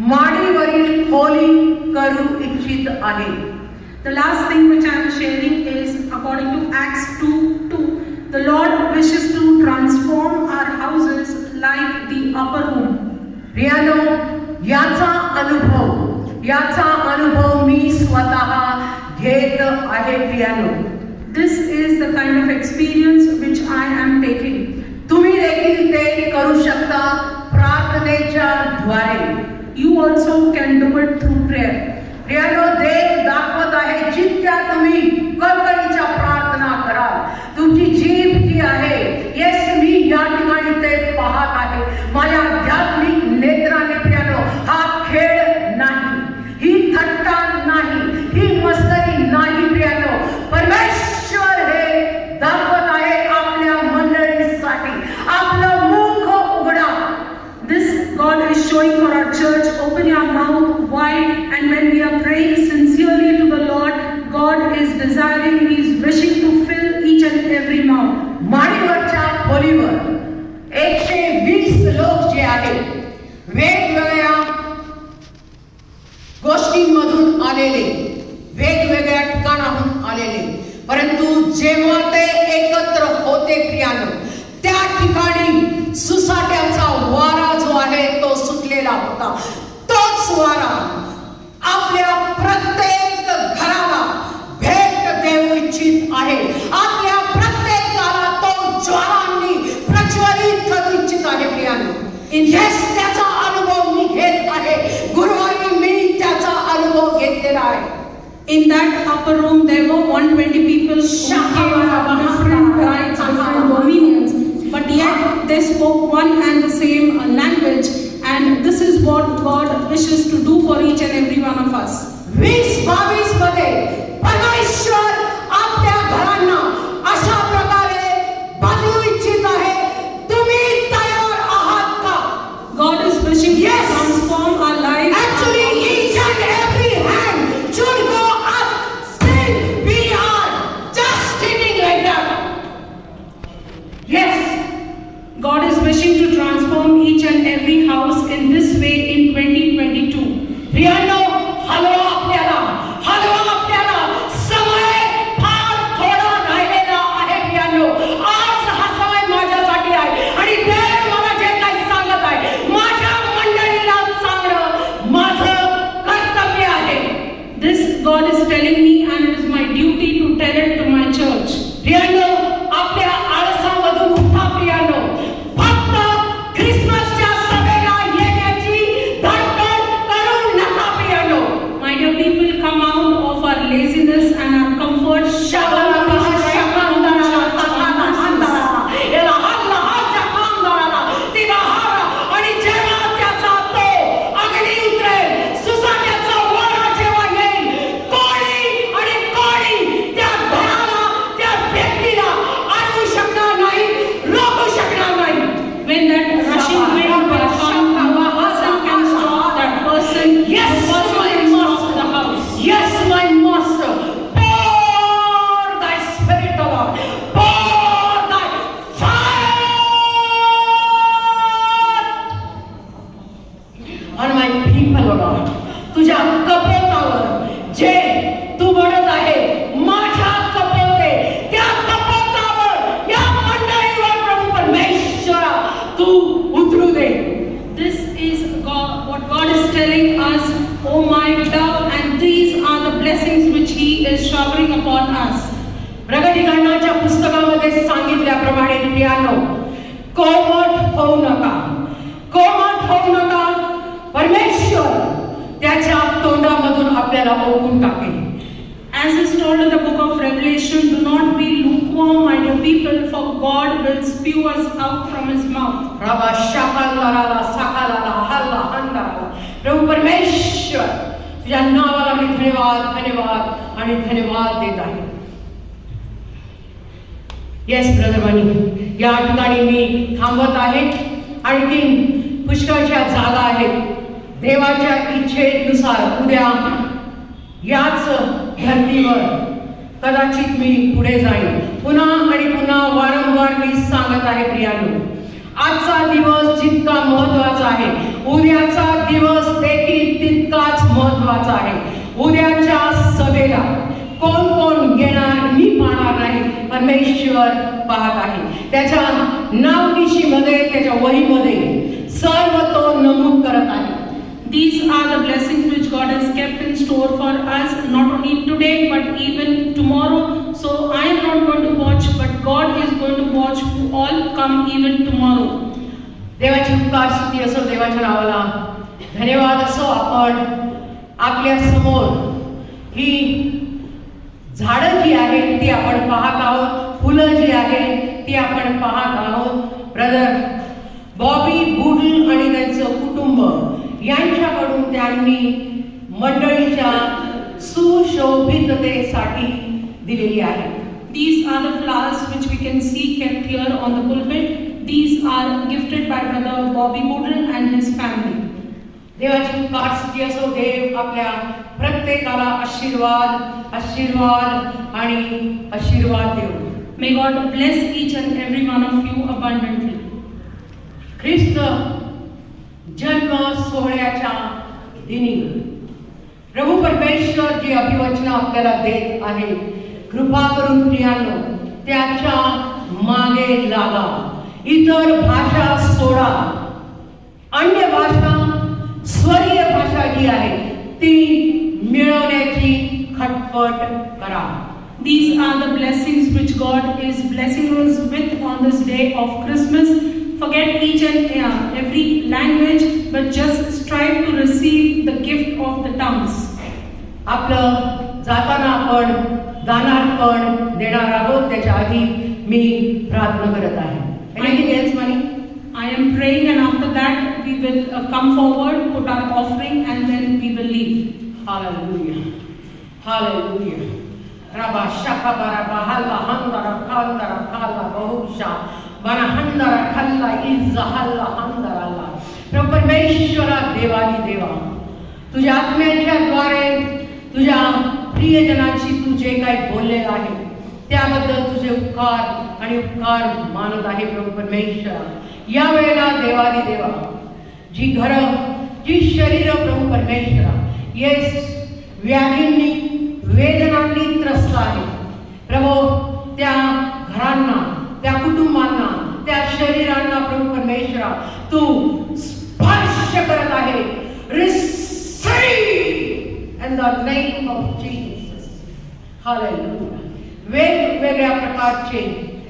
माडीवरील खोली करू इच्छित आहे. The last thing which I am sharing is according to Acts 2:2. The Lord wishes to transform our houses like the upper room. प्रियांनो, याचा अनुभव मी स्वतः घेत आहे प्रियांनो. This is the kind of experience which I am taking. तुम्ही देखील ते करू शकता प्रार्थनेच्या द्वारे. You also can do it through prayer. प्रियांनो, देव दाखवत आहे जितक्या तुम्ही कळकळीच्या प्रार्थना कराल, तुमची जीभ जी आहे, येस मी या ठिकाणी ते पाहत आहे माझ्या आध्यात्मिक नेत्राने. प्रियांनो, हा खेळ नाही, ही थट्टा नाही, ही मस्करी नाही. प्रियांनो, परमेश्वर हे दाखवत आहे आपल्या मंडळीसाठी. आपलं मुख उघडा. praying sincerely to the Lord, God is desiring, He is wishing to fill each and every mouth. माडीवरच्या खोलीवर 120 लोक जे आहेत वेगवेगळ्या गोष्टींमधून आलेले, वेगवेगळ्या ठिकाणाहून आलेले, परंतु जेव्हा ते एकत्र होते प्रियानो, त्या ठिकाणी सुसाट्याचा वारा जो आहे तो सुटलेला होता. तोच वारा आपल्या प्रत्येक घराला भेट देऊ इच्छित आहे. आपल्या प्रत्येकाला तो ज्वालांनी प्रज्वलित करू इच्छित आहे प्रियानो. येस, त्याचा अनुभव मी घेत आहे. गुरुवारी मी त्याचा अनुभव घेतलेला आहे. In that upper room, there were 120 people who came from different tribes, different dominions, but yet they spoke one and the same language, and this is what God wishes to do for each and every one of us. 2022 मध्ये परमेश्वर आपल्या घरांना अशा प्रकारे बदलू इच्छित आहे. तुम्ही तयार आहात का? God is wishing to Yes. transform our lives. Actually, each and every hand should go up. Still, we are just sitting like that. Yes. God is wishing to transform each and every house in this way in 2022. प्रियांनो, हलवा आपल्याला समय फार थोडा राहिलेला आहे प्रियांनो. आज हा समय माझ्यासाठी आहे आणि देव मला जे काही सांगत आहे, माझ्या मंडळीला सांगणं माझं कर्तव्य आहे. This God is telling me, and it is my duty to tell it to my church. प्रियांनो, आपल्या आळसामधून उठा प्रियांनो. फक्त ख्रिसमसच्या सभेला येण्याची धडपड करू नका प्रियांनो. My dear people, come out of our laziness and our comfort. आणि जेव्हा त्याचा तो अग्नी उतरेल, सुसाट्याचा वारा जेव्हा येईल, कोणी त्या घराला, त्या व्यक्तीला अडवू शकणार नाही, रोखू शकणार नाही. When that rushing wind will come, no person can stop that person. Yes, No person my can stop master. the house. Yes, my master. Pour thy spirit, O Lord. Pour thy fire on my people, O Lord. तुझ्या कपोतावर जे तू म्हणत आहे, माझ्या कपोते, त्या कपोतावर या मंडळीवर प्रभू परमेश्वरा तू उतरू दे. This is God, what God is telling us, oh my dove, and these are the blessings which He is showering upon us. प्रगटीकरणाच्या पुस्तकामध्ये सांगितल्याप्रमाणे प्रियांनो, कोमट होऊ नका, कोमट होऊ नका. परमेश्वर त्याच्या तोंडामधून आपल्याला ओळखून टाकेल. As is told in the book of Revelation, do not be lukewarm, my dear people, for God will spew us out from His mouth. प्रभा शाकालाला साकालाला हल्ला अंधाराला, प्रभू परमेश्वर तुझ्या नावाला मी धन्यवाद आणि धन्यवाद देत आहे. येस ब्रदर बनी, या ठिकाणी मी थांबत आहे. आणखी पुष्कळशा जागा आहेत. देवाच्या इच्छेनुसार उद्या याच धर्तीवर कदाचित मी पुढे जाईन. पुन्हा आणि पुन्हा वारंवार मी सांगत आहे प्रियांनो, आजचा दिवस जितका महत्वाचा आहे, उद्याचा दिवस देखील तितकाच महत्वाचा आहे. उद्याच्या सभेला कोण कोण येणार मी पाहणार नाही, परमेश्वर पाहत आहे. त्याच्या नावनिशीमध्ये, त्याच्या वहीमध्ये सर्व तो नमूद करत आहे. These are the blessings which God has kept in store for us, not only today but even tomorrow. So I am not going to watch, but God is going to watch who all come even tomorrow. देवाची उपकार स्तुती असो, देवाच्या नावाला धन्यवाद असो. आपण आपल्या समोर ही झाडं जी आहेत ती आपण पाहत आहोत, फुलं जी आहेत ती आपण पाहत आहोत. ब्रदर बॉबी बुडल आणि त्यांचं कुटुंब यांच्याकडून त्यांनी मंडळीच्या सुशोभिततेसाठी दिलेली आहे. These are the flowers which we can see kept here on the pulpit. These are gifted by Brother Bobby Boodle and his family. देवाची उपकार स्तुती असो. देव आपल्या प्रत्येकाला आशीर्वाद आशीर्वाद आणि आशीर्वाद देऊ. May God bless each and every one of you abundantly. ख्रिस्त जन्म सोहळ्याच्या दिनी प्रभू परमेश्वर जी अभिवचन आपल्याला देत आहे, कृपा करून प्रियांनो त्याच्या मागे लागा. इतर भाषा सोडा, अन्य भाषा स्वरीय भाषा जी आहे ती मिळवण्याची खटपट करा. These are the blessings which God is blessing us with on this day of Christmas. Forget each and every language, but just strive to receive the gift of the tongues. आपलं जाताना आपण दानार्पण देणार आहोत, त्याच्या आधी मी प्रार्थना करत आहे. Anything else, Mani? I am praying, and after that we will come forward, put our offering, and then we will leave. Hallelujah. Hallelujah. Rabba shaka baraba halla handara kandara kalla bahusha bana handara khalla izza halla handara Allah. प्रभू परमेश्वरा देवानी देवा, तुझ्या आत्म्याच्या द्वारे तुझ्या प्रियजनाची तू जे काही बोललेलं आहे त्याबद्दल तुझे उपकार आणि उपकार मानत आहे. प्रभू परमेश्वरा या वेळेला देवानी देवा, जी घरं जी शरीर प्रभू परमेश्वरा येस व्याधींनी वेदनांनी त्रस्त आहे प्रभू, त्या घरांना त्या कुटुंबांना त्या शरीरांना प्रभू परमेश्वरा तू स्पर्श करत आहे. Receive in the name of Jesus. Hallelujah. वेगवेगळ्या प्रकारचे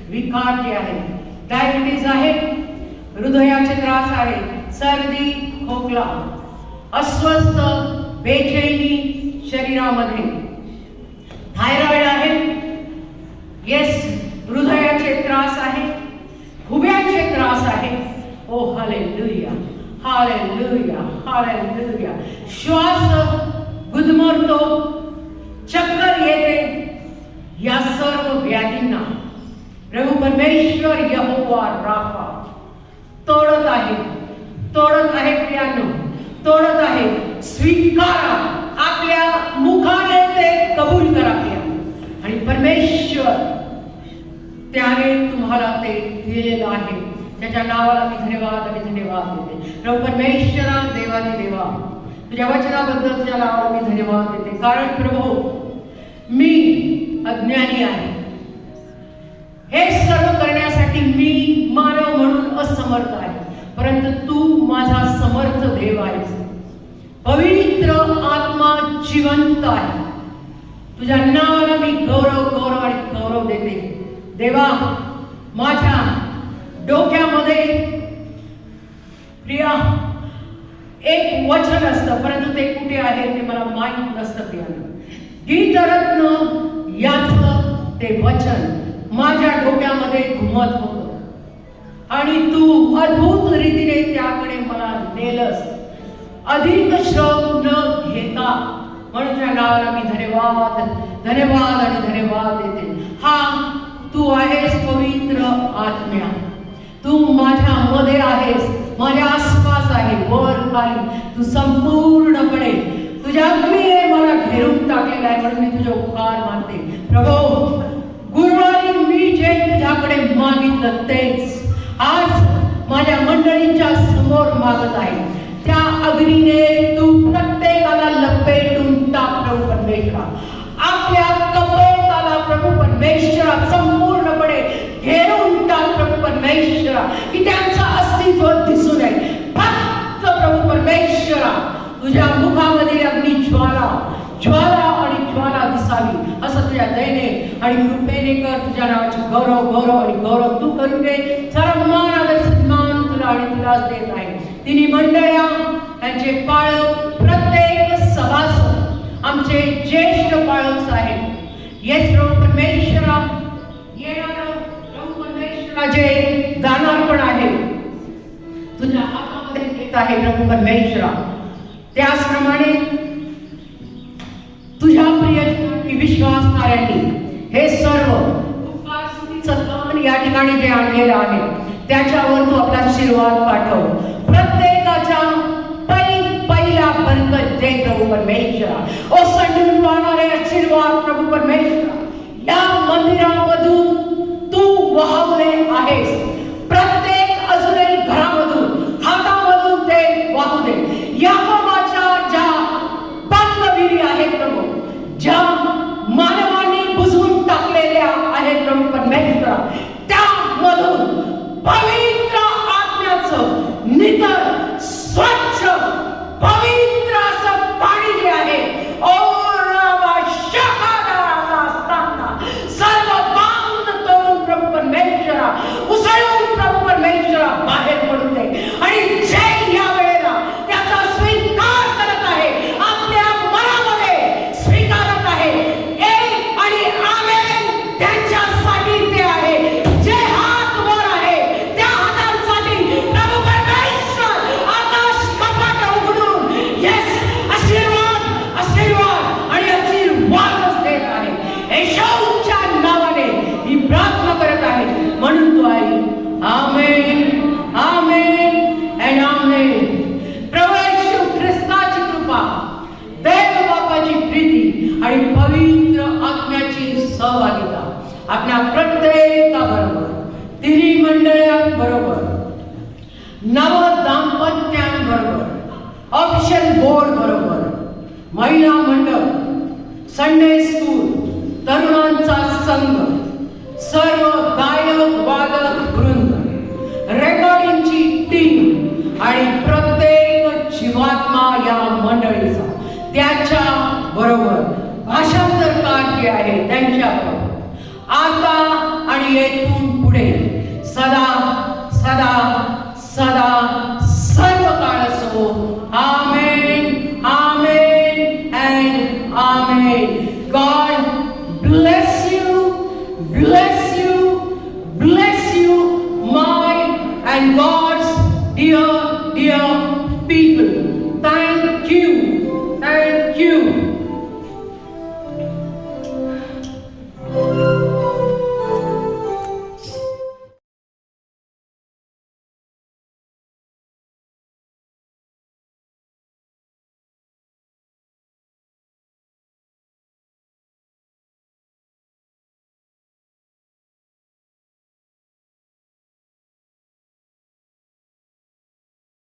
विकार जे आहेत, डायबिटीज आहे, हृदयाचे त्रास आहे, सर्दी खोकला, अस्वस्थ बेचैनी शरीरामध्ये, थायरॉइड आहे, येस हृदयाचे त्रास आहे, खुब्याचे त्रास आहे. ओ हालेलुया हालेलुया हालेलुया. श्वास गुदमरतो, चक्कर येते, या सर्व व्याधींना प्रभू परमेश्वर यहोवा राफा तोडत आहे, तोडत आहे प्रियांनो, तोडत आहे. स्वीकारा, आपल्या मुखाने ते कबूल करा आणि परमेश्वर त्याने तुम्हाला ते दिलेलं आहे. त्याच्या नावाला मी धन्यवाद आणि धन्यवाद देते. प्रभू परमेश्वरा देवाने देवा, तुझ्या वचनाबद्दल तुझ्या नावाला मी धन्यवाद देते, कारण प्रभू मी अज्ञानी आहे. हे सर्व करण्यासाठी मी मानव म्हणून असमर्थ आहे, परंतु तू माझा समर्थ देव आहेस. पवित्र आत्मा जिवंत आहे. तुझ्या नावाला मी गौरव गौरव आणि गौरव देते. देवा, माझ्या डोक्यामध्ये प्रिया एक वचन असतं, परंतु ते कुठे आहे ते मला माहीत नसतं. प्रियानं गीतरत्न याचं ते वचन माझ्या डोक्यामध्ये घुमत होतं आणि तू अद्भुत रीतीने त्याकडे मला नेलस, अधिक श्रम न घेता. म्हणून तुझ्या नावाला मी धन्यवाद धन्यवाद आणि धन्यवाद देते. हा तू आहेस पवित्र आत्म्या, तू माझ्या मध्ये आहेस, माझ्या आसपास आहे, वर खाली तू संपूर्णपणे तुझ्या आत्म्याने मला घेरून टाकलेला आहे. म्हणून मी तुझे उपकार मानते. प्रभू, गुरुवारी मी जे तुझ्याकडे मागितलं तेच आज माझ्या मंडळींच्या समोर मागत आहे. त्या अग्नीने तू प्रत्येकाला लपेटून टाक प्रभू परमेश्वरा. आपल्या कपोताला प्रभू परमेश्वरा संपूर्णपणे घेऊन टाक प्रभू परमेश्वरा, की त्यांचं अस्तित्व दिसून येईल. फक्त प्रभू परमेश्वरा तुझ्या मुखामध्ये अग्नी ज्वाला ज्वाला आणि ज्वाला दिसावी असं तुझ्या दयेने आणि कृपेने कर. तुझ्या नावाचे गौरव गौरव आणि गौरव तू करून दे. सर्व मान आदर सन्मान तुला आणि तुलाच देत आहे. तिन्ही मंडळ्या, त्यांचे पाळक, प्रत्येक सभासद, आमचे ज्येष्ठ पाळक आहेत. येस प्रभू परमेश्वरा, येणारं प्रभू परमेश्वरा जे दानार्पण आहे तुझ्या हातामध्ये देत आहे प्रभू परमेश्वरा. त्याचप्रमाणे तुझ्या प्रिय विश्वासणाऱ्यांनी हे सर्व सत्कार या ठिकाणी जे आणलेलं आहे त्याच्यावर तू आपला आशीर्वाद पाठव. प्रत्येकाच्या पहिल्या बरकत दे प्रभु परमेश्वरा. ओसंडून वाहणारे आशीर्वाद प्रभु परमेश्वरा या मंदिरामधून तू वाहवले आहेस. प्रत्येक अजूनही घरामधून हातामधून ते वाहू दे. याकोबाच्या ज्या पाणविहिरी आहेत प्रभू, ज्या मानवाने बुजवून टाकलेल्या आहेत प्रभू परमेश्वरा, त्यामधून पवित्र आत्म्याचं नितर स्वच्छ पवित्र असं पाणी जे आहे सर्व बांध तोडून प्रभू परमेश्वरा उसळून प्रभू परमेश्वरा बाहेर पडू दे. आणि जे या वेळेला त्याचा स्वीकार करत आहे, आपल्या मनामध्ये स्वीकारत आहे, एक आणि आमेन त्यांच्यासाठी ते आहे. जे हात वर आहे त्या हातांसाठी प्रभू परमेश्वर आकाश कपाट उघडून येस आशीर्वाद आशीर्वाद आणि आशीर्वादच देत आहे. येशूच्या नावाने ही प्रार्थना करत आहे. म्हणून तो आहे आमेन आमेन अँड आमेन. प्रभू येशू ख्रिस्ताची कृपा, देव बापाची प्रीती आणि पवित्र आत्म्याची सहभागिता आपल्या प्रत्येकाबरोबर, तिन्ही मंडळांबरोबर, नव दाम्पत्यांबरोबर, ऑफिशियल बोर्ड बरोबर, महिला मंडळ, संडे स्कूल, तरुणांचा संघ, सर्व गायक वादक वृंद, रेकॉर्डिंगची टीम आणि प्रत्येक जीवात्मा या मंडळीचा, त्याच्या बरोबर भाषांतरकार जे आहे त्यांच्या बरोबर आता आणि येथून पुढे सदा सदा सदा सर्व काळ असो. Amen amen and amen. God bless you, bless you, bless you, my and God's dear, dear people.